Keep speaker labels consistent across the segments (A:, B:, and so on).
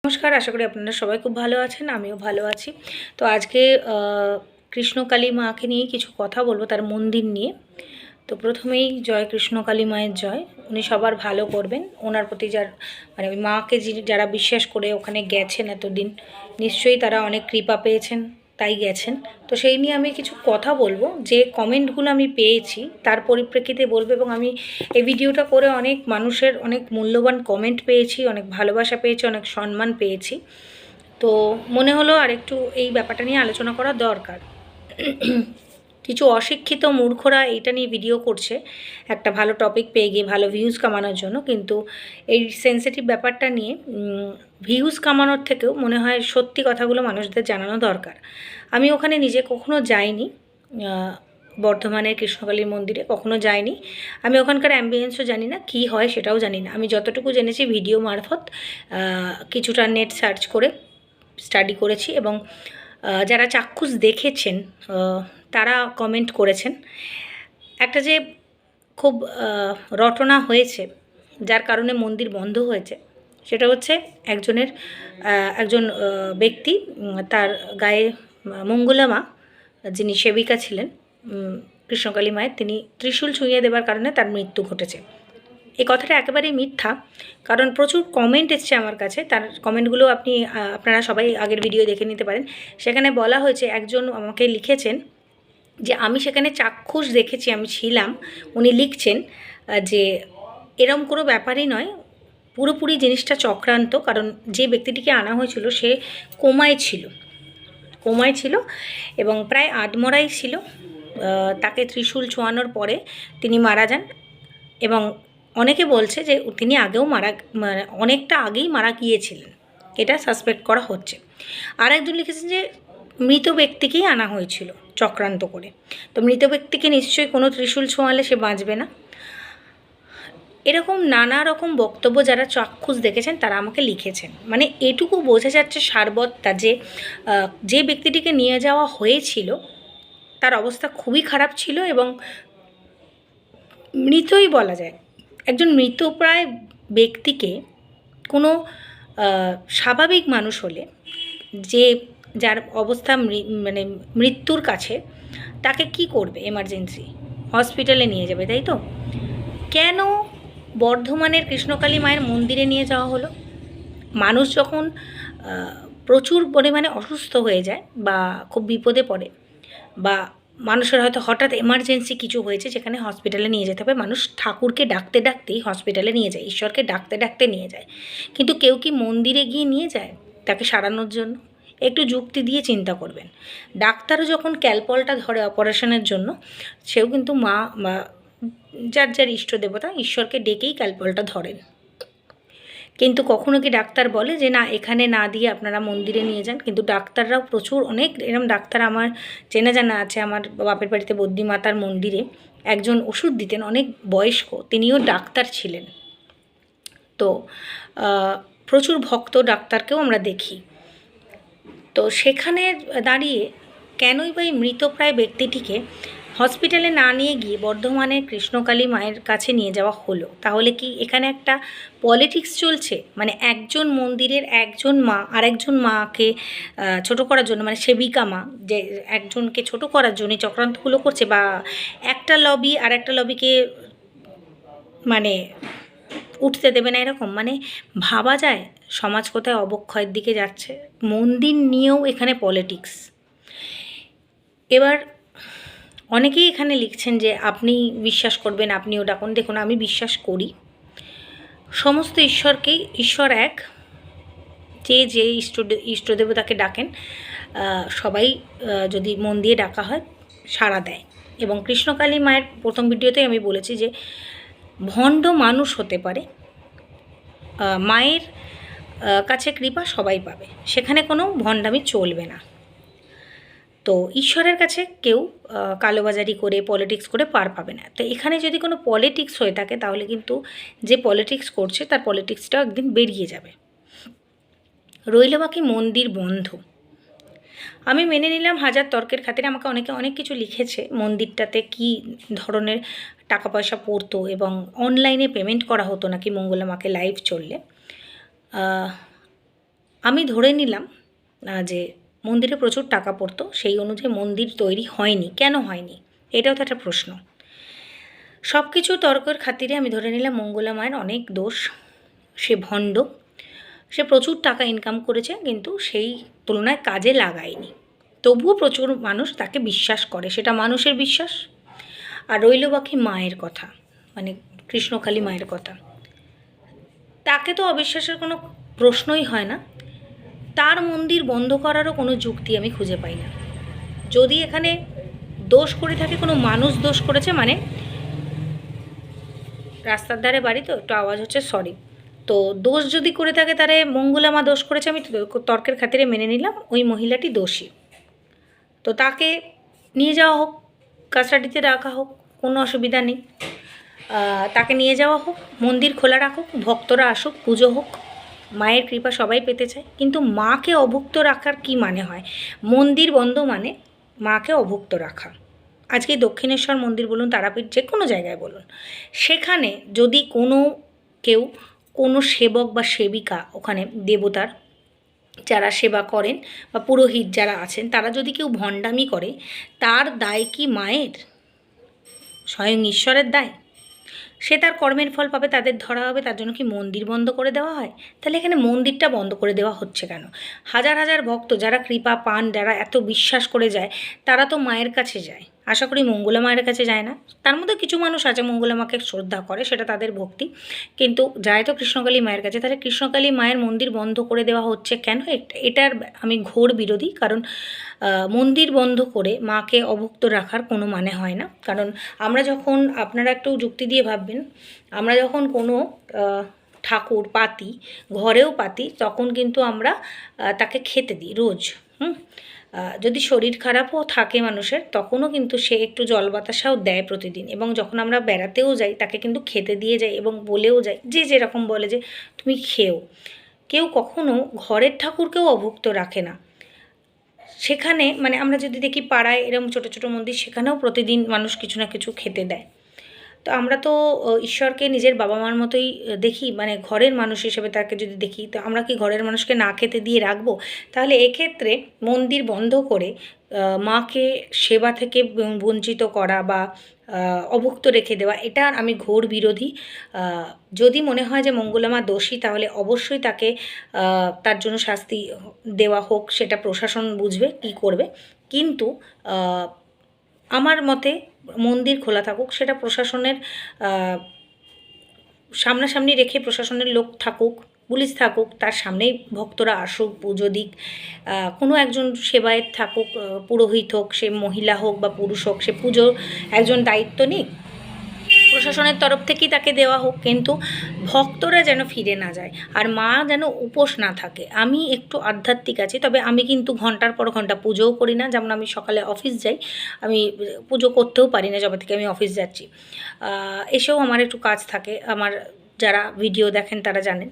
A: নমস্কার, আশা করি আপনারা সবাই খুব ভালো আছেন, আমিও ভালো আছি। তো আজকে কৃষ্ণকালী মাকে নিয়ে কিছু কথা বলবো, তার মন্দির নিয়ে। তো প্রথমেই জয় কৃষ্ণকালী মায়ের জয়। উনি সবার ভালো করবেন। ওনার প্রতি মানে ওই মাকে যারা বিশ্বাস করে ওখানে গেছেন এতদিন, নিশ্চয়ই তারা অনেক কৃপা পেয়েছেন, তাই গেছেন। তো সেই নিয়ে আমি কিছু কথা বলবো, যে কমেন্টগুলো আমি পেয়েছি তার পরিপ্রেক্ষিতে বলবো। এবং আমি এই ভিডিওটা করে অনেক মানুষের অনেক মূল্যবান কমেন্ট পেয়েছি, অনেক ভালোবাসা পেয়েছি, অনেক সম্মান পেয়েছি। তো মনে হলো আর একটু এই ব্যাপারটা নিয়ে আলোচনা করা দরকার। কিছু অশিক্ষিত মূর্খরা এইটা নিয়ে ভিডিও করছে একটা ভালো টপিক পেয়ে গিয়ে, ভালো ভিউজ কামানোর জন্য। কিন্তু এই সেন্সিটিভ ব্যাপারটা নিয়ে ভিউজ কামানোর থেকেও মনে হয় সত্যি কথাগুলো মানুষদের জানানো দরকার। আমি ওখানে নিজে কখনো যাইনি, বর্ধমানের কৃষ্ণকালীর মন্দিরে কখনো যাইনি। আমি ওখানকার অ্যাম্বিয়েন্সও জানি না, কী হয় সেটাও জানি না। আমি যতটুকু জেনেছি ভিডিও মারফত, কিছুটা নেট সার্চ করে স্টাডি করেছি। এবং যারা চাক্ষুষ দেখেছেন তারা কমেন্ট করেছেন। একটা যে খুব রটনা হয়েছে, যার কারণে মন্দির বন্ধ হয়েছে, সেটা হচ্ছে একজন ব্যক্তি, তার গায়ে মঙ্গলা মা, যিনি সেবিকা ছিলেন কৃষ্ণকালী মায়ের, তিনি ত্রিশূল ছুঁয়ে দেবার কারণে তার মৃত্যু ঘটেছে। এই কথাটা একেবারেই মিথ্যা, কারণ প্রচুর কমেন্ট এসছে আমার কাছে। তার কমেন্টগুলো আপনারা সবাই আগের ভিডিও দেখে নিতে পারেন। সেখানে বলা হয়েছে, একজন আমাকে লিখেছেন যে আমি সেখানে চাক্ষুষ দেখেছি, আমি ছিলাম। উনি লিখছেন যে এরম কোনো ব্যাপারই নয়, পুরোপুরি জিনিসটা চক্রান্ত। কারণ যে ব্যক্তিটিকে আনা হয়েছিল সে কোমায় ছিল এবং প্রায় আধমরাই ছিল। তাকে ত্রিশূল ছোঁয়ানোর পরে তিনি মারা যান। এবং অনেকে বলছে যে তিনি অনেকটা আগেই মারা গিয়েছিলেন, এটা সাসপেক্ট করা হচ্ছে। আর একজন লিখেছেন যে মৃত ব্যক্তিকেই আনা হয়েছিল চক্রান্ত করে। তো মৃত ব্যক্তিকে নিশ্চয়ই কোনো ত্রিশূল ছোঁয়ালে সে বাঁচবে না। এরকম নানা রকম বক্তব্য যারা চাক্ষুষ দেখেছেন তারা আমাকে লিখেছেন। মানে এটুকু বোঝা যাচ্ছে সারবত্তা যে ব্যক্তিটিকে নিয়ে যাওয়া হয়েছিল তার অবস্থা খুবই খারাপ ছিল এবং মৃতই বলা যায়। একজন মৃতপ্রায় ব্যক্তিকে কোনো স্বাভাবিক মানুষ হলে, যার অবস্থা মানে মৃত্যুর কাছে, তাকে কি করবে? এমার্জেন্সি হসপিটালে নিয়ে যাবে, তাই তো? কেন বর্ধমানের কৃষ্ণকালী মায়ের মন্দিরে নিয়ে যাওয়া হলো? মানুষ যখন প্রচুর পরিমাণে অসুস্থ হয়ে যায় বা খুব বিপদে পড়ে, বা মানুষের হয়তো হঠাৎ এমার্জেন্সি কিছু হয়েছে যেখানে হসপিটালে নিয়ে যেতে হবে, মানুষ ঠাকুরকে ডাকতে ডাকতেই হসপিটালে নিয়ে যায়, ঈশ্বরকে ডাকতে ডাকতে নিয়ে যায়। কিন্তু কেউ কি মন্দিরে গিয়ে নিয়ে যায় তাকে সারানোর জন্য? একটু যুক্তি দিয়ে চিন্তা করবেন। ডাক্তারও যখন ক্যালপলটা ধরে অপারেশনের জন্য, সেও কিন্তু যার ইষ্ট দেবতা ঈশ্বরকে ডেকেই ক্যালপলটা ধরেন। কিন্তু কখনো কি ডাক্তার বলে যে না, এখানে না দিয়ে আপনারা মন্দিরে নিয়ে যান? কিন্তু ডাক্তাররাও প্রচুর, অনেক এরম ডাক্তার আমার চেনা জানা আছে। আমার বাপের বাড়িতে বদ্যি মাতার মন্দিরে একজন ওষুধ দিতেন, অনেক বয়স্ক, তিনিও ডাক্তার ছিলেন। তো প্রচুর ভক্ত ডাক্তারকেও আমরা দেখি। তো সেখানে দাঁড়িয়ে কেনই বা এই মৃতপ্রায় ব্যক্তিটিকে হসপিটালে না নিয়ে গিয়ে বর্ধমানের কৃষ্ণকালী মায়ের কাছে নিয়ে যাওয়া হলো? তাহলে কি এখানে একটা পলিটিক্স চলছে? মানে একজন মন্দিরের একজন মা আরেকজন মাকে ছোটো করার জন্য, মানে সেবিকা মা যে একজনকে ছোটো করার জন্য চক্রান্তগুলো করছে, বা একটা লবি আর একটা লবিকে মানে উঠতে দেবে না, এরকম? মানে ভাবা যায় সমাজ কোথায় অবক্ষয়ের দিকে যাচ্ছে। মন্দির নিয়েও এখানে পলিটিক্স। এবার অনেকেই এখানে লিখছেন যে আপনি বিশ্বাস করবেন, আপনিও ডাকুন। দেখুন, আমি বিশ্বাস করি সমস্ত ঈশ্বরকেই, ঈশ্বর এক, যে ইষ্টদেবতাকে ডাকেন সবাই যদি মন দিয়ে ডাকা হয় সাড়া দেয়। এবং কৃষ্ণকালী মায়ের প্রথম ভিডিওতেই আমি বলেছি যে ভণ্ড মানুষ হতে পারে, মায়ের কাছে কৃপা সবাই পাবে, সেখানে কোনো ভণ্ডামি চলবে না। তো ঈশ্বরের কাছে কেউ কালোবাজারি করে পলিটিক্স করে পার পাবে না। তো এখানে যদি কোনো পলিটিক্স হয়ে থাকে তাহলে কিন্তু যে পলিটিক্স করছে তার পলিটিক্সটাও একদিন বেরিয়ে যাবে। রইল বাকি মন্দির বন্ধ। আমি মেনে নিলাম হাজার তর্কের খাতিরে, আমাকে অনেকে অনেক কিছু লিখেছে, মন্দিরটাতে কী ধরনের টাকা পয়সা পড়তো এবং অনলাইনে পেমেন্ট করা হতো নাকি মঙ্গলা মাকে লাইভ চললে। আমি ধরে নিলাম যে মন্দিরে প্রচুর টাকা পড়তো, সেই অনুযায়ী মন্দির তৈরি হয়নি। কেন হয়নি এটাও তো একটা প্রশ্ন। সব কিছু তর্কের খাতিরে আমি ধরে নিলাম মঙ্গলা মায়ের অনেক দোষ, সে ভণ্ড, সে প্রচুর টাকা ইনকাম করেছে কিন্তু সেই তুলনায় কাজে লাগায়নি, তবুও প্রচুর মানুষ তাকে বিশ্বাস করে, সেটা মানুষের বিশ্বাস। আর রইল বাকি মায়ের কথা, মানে কৃষ্ণকালী মায়ের কথা, তাকে তো অবিশ্বাসের কোনো প্রশ্নই হয় না। তার মন্দির বন্ধ করারও কোনো যুক্তি আমি খুঁজে পাই না। যদি এখানে দোষ করে থাকে, কোনো মানুষ দোষ করেছে, মানে রাস্তার ধারে বাড়ি তো একটু আওয়াজ হচ্ছে, সরি। তো দোষ যদি করে থাকে তাহলে মঙ্গলা মা দোষ করেছে, আমি তর্কের খাতিরে মেনে নিলাম ওই মহিলাটি দোষী। তো তাকে নিয়ে যাওয়া হোক, কাস্টাডিতে রাখা হোক, কোনো অসুবিধা নেই। তাকে নিয়ে যাওয়া হোক, মন্দির খোলা রাখুক, ভক্তরা আসুক, পুজো হোক, মায়ের কৃপা সবাই পেতে চায়। কিন্তু মাকে অভুক্ত রাখার কি মানে হয়? মন্দির বন্ধ মানে মাকে অভুক্ত রাখা। আজকে দক্ষিণেশ্বর মন্দির বলুন, তারাপীঠ, যে কোনো জায়গায় বলুন, সেখানে যদি কেউ কোনো সেবক বা সেবিকা, ওখানে দেবতার যারা সেবা করেন বা পুরোহিত যারা আছেন, তারা যদি কেউ ভণ্ডামি করে, তার দায় কি মায়ের? স্বয়ং ঈশ্বরের দায়। সে তার কর্মের ফল পাবে, তাদের ধরা হবে, তার জন্য কি মন্দির বন্ধ করে দেওয়া হয়? তাহলে এখানে মন্দিরটা বন্ধ করে দেওয়া হচ্ছে কেন? হাজার হাজার ভক্ত যারা কৃপা পান, যারা এত বিশ্বাস করে যায়, তারা তো মায়ের কাছে যায়। আশা করি মঙ্গলা মায়ের কাছে যায় না। তার মধ্যে কিছু মানুষ আছে মঙ্গলা মাকে শ্রদ্ধা করে, সেটা তাদের ভক্তি, কিন্তু যায় তো কৃষ্ণকালী মায়ের কাছে। তাহলে কৃষ্ণকালী মায়ের মন্দির বন্ধ করে দেওয়া হচ্ছে কেন? এটার আমি ঘোর বিরোধী। কারণ মন্দির বন্ধ করে মাকে অভুক্ত রাখার কোনো মানে হয় না। কারণ আমরা যখন, আপনারা একটু যুক্তি দিয়ে ভাববেন, আমরা যখন কোনো ঠাকুর পাতি, ঘরেও পাতি, তখন কিন্তু আমরা তাকে খেতে দিই রোজ। যদি শরীর খারাপও থাকে মানুষের, তখনও কিন্তু সে একটু জল বাতাসাও দেয় প্রতিদিন। এবং যখন আমরা বেড়াতেও যাই, তাকে কিন্তু খেতে দিয়ে যাই এবং বলেও যাই, যে যেরকম বলে যে তুমি খেও। কেউ কখনো ঘরের ঠাকুরকেও অভুক্ত রাখে না। সেখানে মানে আমরা যদি দেখি পাড়ায় এরকম ছোটো ছোটো মন্দির, সেখানেও প্রতিদিন মানুষ কিছু না কিছু খেতে দেয়। তো আমরা তো ঈশ্বরকে নিজের বাবা মার মতোই দেখি, মানে ঘরের মানুষ হিসেবে তাকে যদি দেখি, তো আমরা কি ঘরের মানুষকে না খেতে দিয়ে রাখবো? তাহলে এক্ষেত্রে মন্দির বন্ধ করে মাকে সেবা থেকে বঞ্চিত করা বা অভুক্ত রেখে দেওয়া, এটা আমি ঘোর বিরোধী। যদি মনে হয় যে মঙ্গলা মা দোষী, তাহলে অবশ্যই তাকে তার জন্য শাস্তি দেওয়া হোক, সেটা প্রশাসন বুঝবে কী করবে। কিন্তু আমার মতে মন্দির খোলা থাকুক, সেটা প্রশাসনের সামনাসামনি রেখে প্রশাসনের লোক থাকুক, পুলিশ থাকুক, তার সামনেই ভক্তরা আসুক, পুজো দিক। কোনো একজন সেবায়েত থাকুক, পুরোহিত হোক, সে মহিলা হোক বা পুরুষ হোক, সে পুজোর একজন দায়িত্ব নিক, প্রশাসনের তরফ থেকেই তাকে দেওয়া হোক। কিন্তু ভক্তরা যেন ফিরে না যায়, আর মা যেন উপোস না থাকে। আমি একটু আধ্যাত্মিক আছি, তবে আমি কিন্তু ঘন্টার পর ঘন্টা পুজোও করি না। যেমন আমি সকালে অফিস যাই, আমি পুজো করতেও পারি না যবে থেকে আমি অফিস যাচ্ছি। এসেও আমার একটু কাজ থাকে, আমার যারা ভিডিও দেখেন তারা জানেন।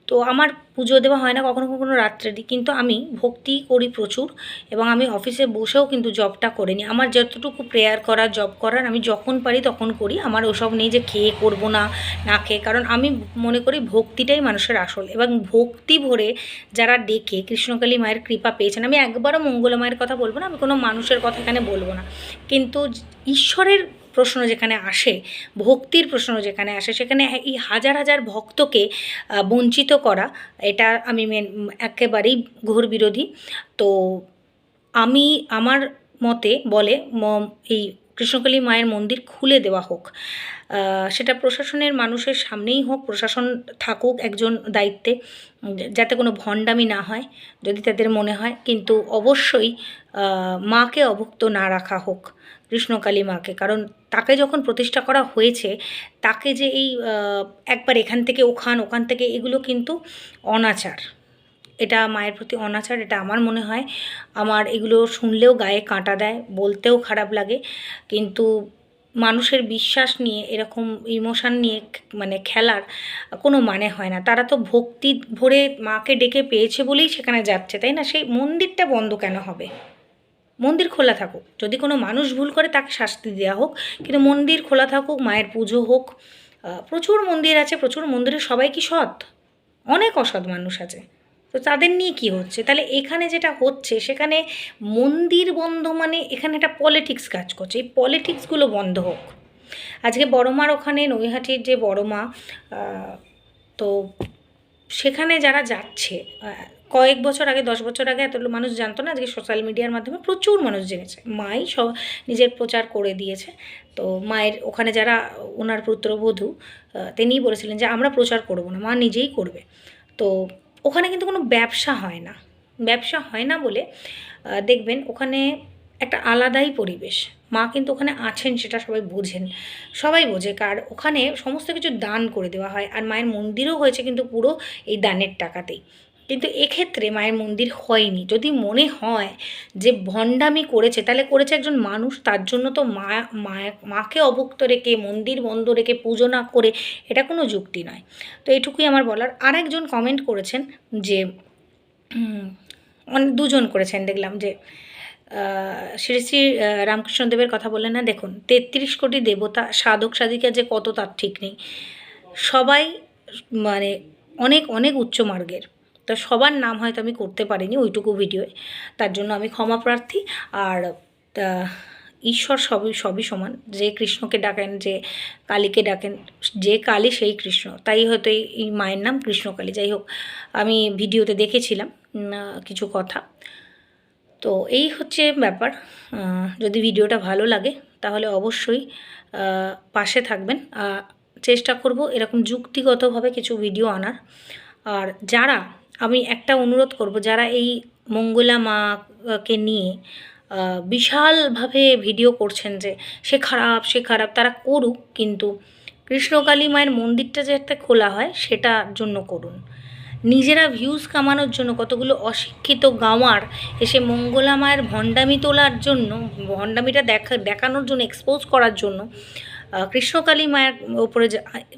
A: তো আমার পুজো দেওয়া হয় না কখনো কখনো রাত্রে দিই, কিন্তু আমি ভক্তি করি প্রচুর। এবং আমি অফিসে বসেও কিন্তু জবটা করে নিই। আমার যতটুকু প্রেয়ার করার, জব করার, আমি যখন পারি তখন করি। আমার ওসব নেই যে খেয়ে করব না, না খেয়ে। কারণ আমি মনে করি ভক্তিটাই মানুষের আসল। এবং ভক্তি ভরে যারা ডেকে কৃষ্ণকালী মায়ের কৃপা পেয়েছেন, আমি একবারও মঙ্গলা মায়ের কথা বলবো না, আমি কোনো মানুষের কথা এখানে বলবো না, কিন্তু ঈশ্বরের প্রশ্ন যেখানে আসে, ভক্তির প্রশ্ন যেখানে আসে, সেখানে এই হাজার হাজার ভক্তকে বঞ্চিত করা, এটা আমি একেবারেই ঘোর বিরোধী। তো আমি, আমার মতে বলে এই কৃষ্ণকালী মায়ের মন্দির খুলে দেওয়া হোক। সেটা প্রশাসনের মানুষের সামনেই হোক, প্রশাসন থাকুক একজন দায়িত্বে, যাতে কোনো ভণ্ডামি না হয় যদি তাদের মনে হয়। কিন্তু অবশ্যই মাকে অভুক্ত না রাখা হোক, কৃষ্ণকালী মাকে। কারণ তাকে যখন প্রতিষ্ঠা করা হয়েছে, তাকে যে এই একবার এখান থেকে ওখান, ওখান থেকে, এগুলো কিন্তু অনাচার। এটা মায়ের প্রতি অনাচার, এটা আমার মনে হয়। আমার এগুলো শুনলেও গায়ে কাঁটা দেয়, বলতেও খারাপ লাগে। কিন্তু মানুষের বিশ্বাস নিয়ে এরকম ইমোশান নিয়ে মানে খেলার কোনো মানে হয় না। তারা তো ভক্তি ভরে মাকে ডেকে পেয়েছে বলেই সেখানে যাচ্ছে, তাই না? সেই মন্দিরটা বন্ধ কেন হবে? মন্দির খোলা থাকুক, যদি কোনো মানুষ ভুল করে তাকে শাস্তি দেওয়া হোক, কিন্তু মন্দির খোলা থাকুক, মায়ের পুজো হোক। প্রচুর মন্দির আছে, প্রচুর মন্দিরে সবাই কি সৎ? অনেক অসৎ মানুষ আছে। তো তাদের নিয়ে কি হচ্ছে? তাহলে এখানে যেটা হচ্ছে সেখানে মন্দির বন্ধ মানে এখানে একটা পলিটিক্স কাজ করছে। এই পলিটিক্সগুলো বন্ধ হোক। আজকে বড় মার ওখানে নৈহাটির যে বড় মা, তো সেখানে যারা যাচ্ছে, কয়েক বছর আগে 10 বছর আগে এত মানুষ জানতো না, আজকে সোশ্যাল মিডিয়ার মাধ্যমে প্রচুর মানুষ জেনেছে। মাই সব নিজের প্রচার করে দিয়েছে। তো মায়ের ওখানে যারা ওনার পুত্রবধূ, তিনিই বলেছিলেন যে আমরা প্রচার করব না, মা নিজেই করবে। তো ওখানে কিন্তু কোনো ব্যবসা হয় না। ব্যবসা হয় না বলে দেখবেন ওখানে একটা আলাদাই পরিবেশ। মা কিন্তু ওখানে আছেন সেটা সবাই বোঝেন, সবাই বোঝে, কার ওখানে সমস্ত কিছু দান করে দেওয়া হয়। আর মায়ের মন্দিরও হয়েছে কিন্তু পুরো এই দানের টাকাতেই। কিন্তু এক্ষেত্রে মায়ের মন্দির হয়নি। যদি মনে হয় যে ভণ্ডামি করেছে, তাহলে করেছে একজন মানুষ, তার জন্য তো মাকে অভুক্ত রেখে মন্দির বন্ধ রেখে পুজো না করে এটা কোনো যুক্তি নয়। তো এটুকুই আমার বলার। আরেকজন কমেন্ট করেছেন যে দুজন করেছেন দেখলাম যে শ্রী শ্রী রামকৃষ্ণদেবের কথা বললেন না। দেখুন 33 কোটি দেবতা, সাধক সাধিকা যে কত তার ঠিক নেই। সবাই মানে অনেক অনেক উচ্চ মার্গের। তো সবার নাম হয়তো আমি করতে পারিনি ওইটুকু ভিডিওয়, তার জন্য আমি ক্ষমা প্রার্থী। আর ঈশ্বর সবই সমান। যে কৃষ্ণকে ডাকেন, যে কালীকে ডাকেন, যে কালী সেই কৃষ্ণ, তাই হয়তো এই মায়ের নাম কৃষ্ণকালী। যাই হোক, আমি ভিডিওতে দেখেছিলাম কিছু কথা। তো এই হচ্ছে ব্যাপার। যদি ভিডিওটা ভালো লাগে তাহলে অবশ্যই পাশে থাকবেন। চেষ্টা করব এরকম যুক্তিগতভাবে কিছু ভিডিও আনার। আর যারা, আমি একটা অনুরোধ করব, যারা এই মঙ্গলা মাকে নিয়ে বিশালভাবে ভিডিও করছেন যে সে খারাপ, তারা করুক, কিন্তু কৃষ্ণকালী মায়ের মন্দিরটা যাতে খোলা হয় সেটার জন্য করুন। নিজেরা ভিউজ কামানোর জন্য কতগুলো অশিক্ষিত গাঁওয়ার এসে মঙ্গলা মায়ের ভণ্ডামি তোলার জন্য, ভণ্ডামিটা দেখানোর জন্য, এক্সপোজ করার জন্য কৃষ্ণকালী মায়ের ওপরে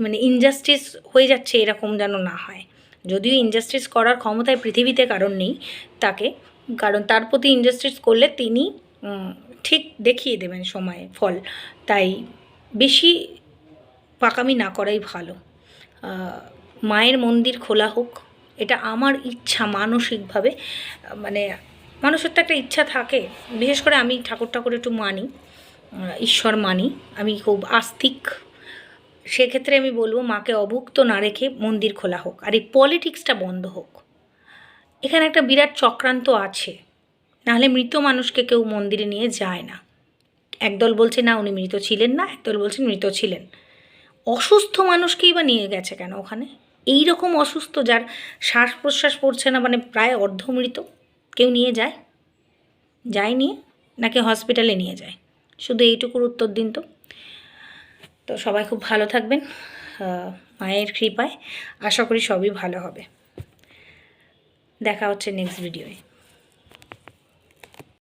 A: মানে ইনজাস্টিস হয়ে যাচ্ছে, এরকম যেন না হয়। যদিও ইনজাস্টিস করার ক্ষমতায় পৃথিবীতে কারণ নেই তাকে, কারণ তার প্রতি ইনজাস্টিস করলে তিনি ঠিক দেখিয়ে দেবেন সময়ে ফল। তাই বেশি পাকামি না করাই ভালো। মায়ের মন্দির খোলা হোক, এটা আমার ইচ্ছা মানসিকভাবে। মানে মানুষের তো একটা ইচ্ছা থাকে। বিশেষ করে আমি ঠাকুর একটু মানি, ঈশ্বর মানি, আমি খুব আস্তিক। সেক্ষেত্রে আমি বলবো মাকে অভুক্ত না রেখে মন্দির খোলা হোক, আর এই পলিটিক্সটা বন্ধ হোক। এখানে একটা বিরাট চক্রান্ত আছে, নাহলে মৃত মানুষকে কেউ মন্দিরে নিয়ে যায় না। একদল বলছে না উনি মৃত ছিলেন না, একদল বলছেন মৃত ছিলেন। অসুস্থ মানুষকেই বা নিয়ে গেছে কেন ওখানে? এই রকম অসুস্থ যার শ্বাস প্রশ্বাস পড়ছে না, মানে প্রায় অর্ধমৃত, কেউ নিয়ে যায় নিয়ে, নাকি হসপিটালে নিয়ে যায়? শুধু এইটুকুর উত্তর দিন তো। তো সবাই খুব ভালো থাকবেন মায়ের কৃপায়। আশা করি সবই ভালো হবে। দেখা হচ্ছে নেক্সট ভিডিওয়ে।